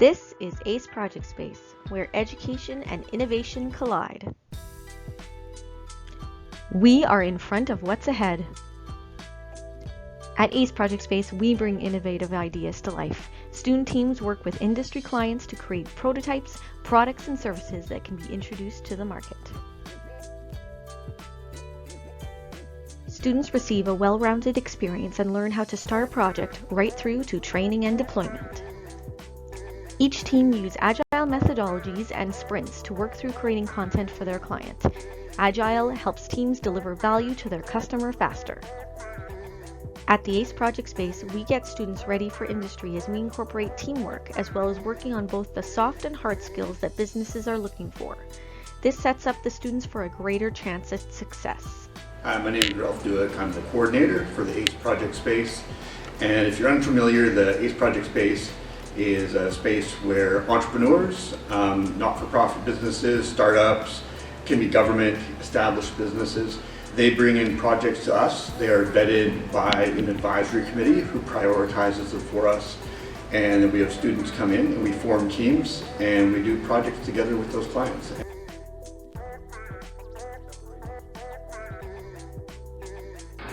This is ACE Project Space, where education and innovation collide. We are in front of what's ahead. At ACE Project Space, we bring innovative ideas to life. Student teams work with industry clients to create prototypes, products, and services that can be introduced to the market. Students receive a well-rounded experience and learn how to start a project right through to training and deployment. Each team uses agile methodologies and sprints to work through creating content for their client. Agile helps teams deliver value to their customer faster. At the ACE Project Space, we get students ready for industry as we incorporate teamwork as well as working on both the soft and hard skills that businesses are looking for. This sets up the students for a greater chance at success. My name is Ralph Duick. I'm the coordinator for the ACE Project Space. And if you're unfamiliar, the ACE Project Space is a space where entrepreneurs, not-for-profit businesses, startups, can be government established businesses. They bring in projects to us. They are vetted by an advisory committee who prioritizes them for us. And then we have students come in and we form teams and we do projects together with those clients.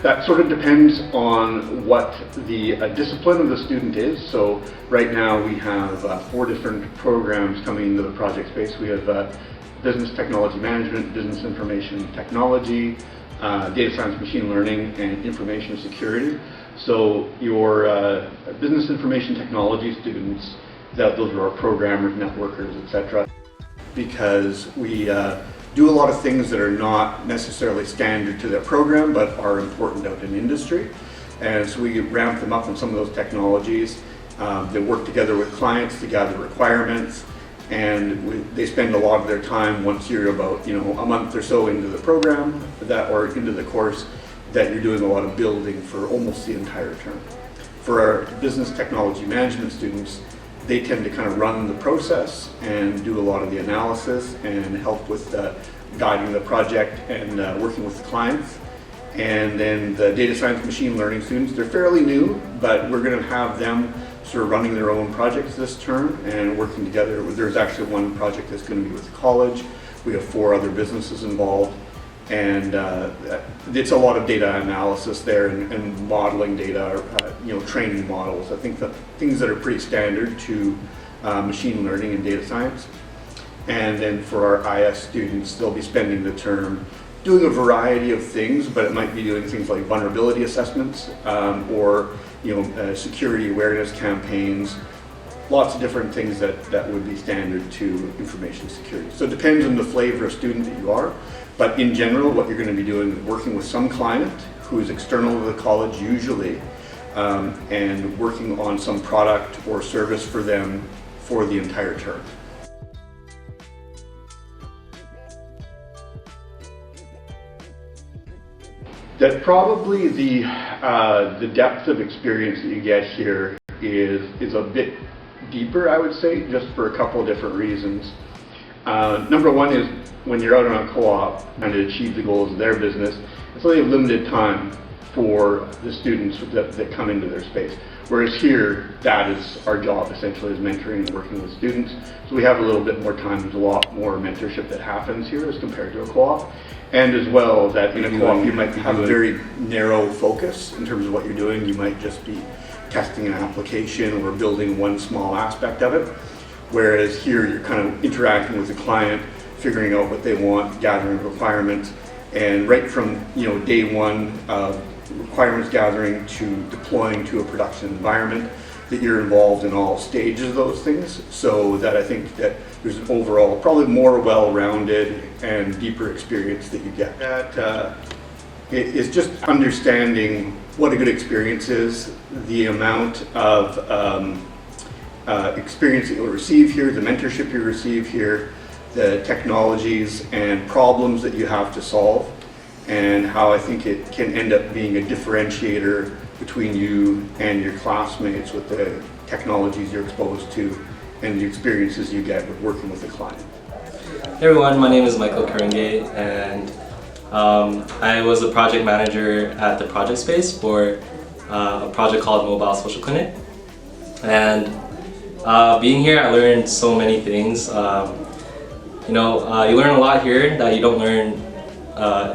That sort of depends on what the discipline of the student is. So right now we have 4 different programs coming into the project space. We have business technology management, business information technology, data science, machine learning, and information security. So your business information technology students, those are our programmers, networkers, etc. Because we do a lot of things that are not necessarily standard to their program but are important out in industry, and so we ramp them up on some of those technologies. They work together with clients to gather requirements, and they spend a lot of their time, once you're about a month or so into the program or into the course, that you're doing a lot of building for almost the entire term. For our business technology management students, they tend to kind of run the process and do a lot of the analysis and help with guiding the project and working with the clients. And then the data science machine learning students, they're fairly new, but we're going to have them sort of running their own projects this term and working together. There's actually one project that's going to be with the college. We have 4 other businesses involved, and it's a lot of data analysis there and modeling data, training models. I think the things that are pretty standard to machine learning and data science. And then for our IS students, they'll be spending the term doing a variety of things, but it might be doing things like vulnerability assessments or security awareness campaigns, lots of different things that would be standard to information security. So it depends on the flavor of student that you are, but in general what you're going to be doing is working with some client who is external to the college usually, and working on some product or service for them for the entire term. That probably the depth of experience that you get here is a bit deeper, I would say, just for a couple of different reasons. Number one is when you're out on a co-op trying to achieve the goals of their business, it's only a limited time for the students that come into their space. Whereas here, that is our job essentially, is mentoring and working with students. So we have a little bit more time. There's a lot more mentorship that happens here as compared to a co-op. And as well, that in a co-op you might have a very narrow focus in terms of what you're doing. You might just be testing an application or building one small aspect of it. Whereas here you're kind of interacting with the client, figuring out what they want, gathering requirements, and right from day one of requirements gathering to deploying to a production environment, that you're involved in all stages of those things, so that I think that there's an overall probably more well-rounded and deeper experience that you get. That is just understanding what a good experience is, the amount of experience that you'll receive here, the mentorship you receive here, the technologies and problems that you have to solve, and how I think it can end up being a differentiator between you and your classmates with the technologies you're exposed to and the experiences you get with working with a client. Hey everyone, my name is Michael Karinge, and I was a project manager at the Project Space for a project called Mobile Social Clinic. And Being here, I learned so many things. You learn a lot here that you don't learn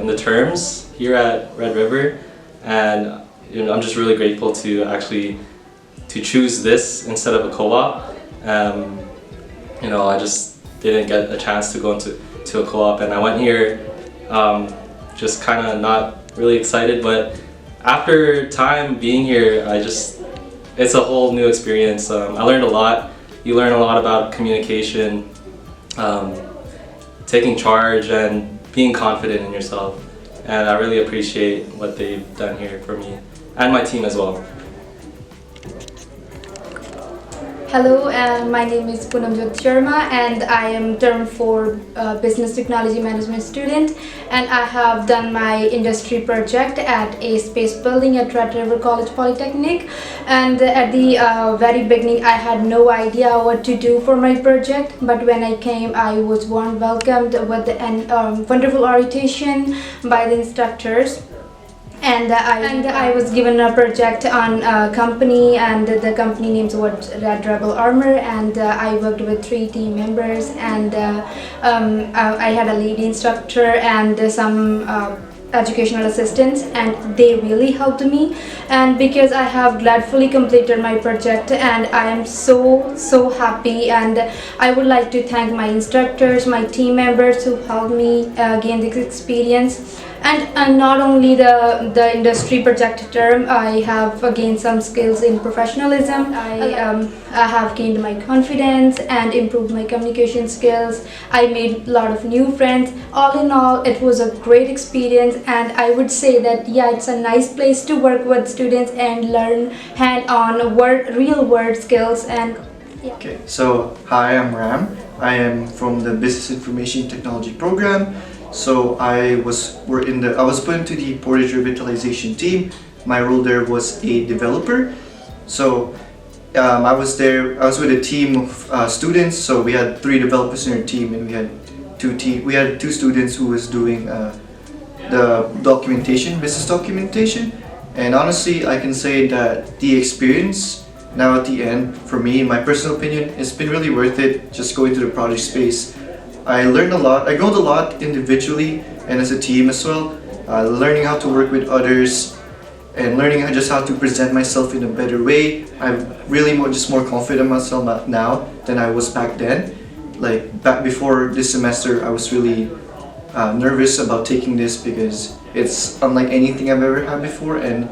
in the terms here at Red River, and I'm just really grateful to actually choose this instead of a co-op. I just didn't get a chance to go into a co-op, and I went here just kind of not really excited, but after time being here, it's a whole new experience. I learned a lot. You learn a lot about communication, taking charge, and being confident in yourself. And I really appreciate what they've done here for me and my team as well. Hello, my name is Poonamjot Sharma, and I am term 4 Business Technology Management student, and I have done my industry project at a space building at Red River College Polytechnic. And at the very beginning, I had no idea what to do for my project, but when I came, I was warm welcomed with a wonderful orientation by the instructors. And I was given a project on a company, and the company names was Red Rebel Armor, and I worked with 3 team members, and I had a lead instructor and some educational assistants, and they really helped me. And because I have gladfully completed my project, and I am so happy, and I would like to thank my instructors, my team members who helped me gain this experience. And not only the industry project term, I have gained some skills in professionalism. I have gained my confidence and improved my communication skills. I made a lot of new friends. All in all, it was a great experience, and I would say that it's a nice place to work with students and learn hand-on real world skills. And Okay, so hi, I'm Ram. I am from the Business Information Technology program. So I was put into the Portage Revitalization team. My role there was a developer. So I was with a team of students. So we had 3 developers in our team, and we had 2 students who was doing the business documentation. And honestly, I can say that the experience now at the end, for me, in my personal opinion, it's been really worth it just going to the project space. I learned a lot. I growed a lot individually and as a team as well. Learning how to work with others and learning how to present myself in a better way. I'm really more confident in myself now than I was back then. Like back before this semester, I was really nervous about taking this because it's unlike anything I've ever had before. And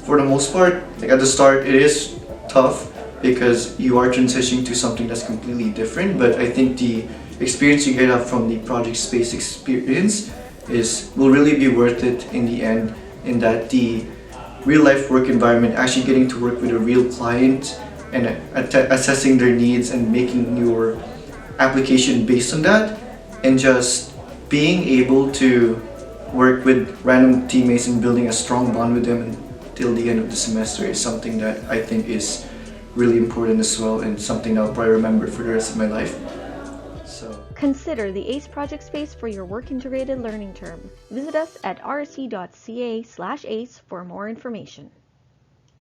for the most part, like at the start, it is tough because you are transitioning to something that's completely different. But I think the experience you get from the project space experience will really be worth it in the end, in that the real life work environment, actually getting to work with a real client and assessing their needs and making your application based on that, and just being able to work with random teammates and building a strong bond with them until the end of the semester is something that I think is really important as well, and something that I'll probably remember for the rest of my life. Consider the ACE project space for your work integrated learning term. Visit us at rsc.ca/ACE for more information.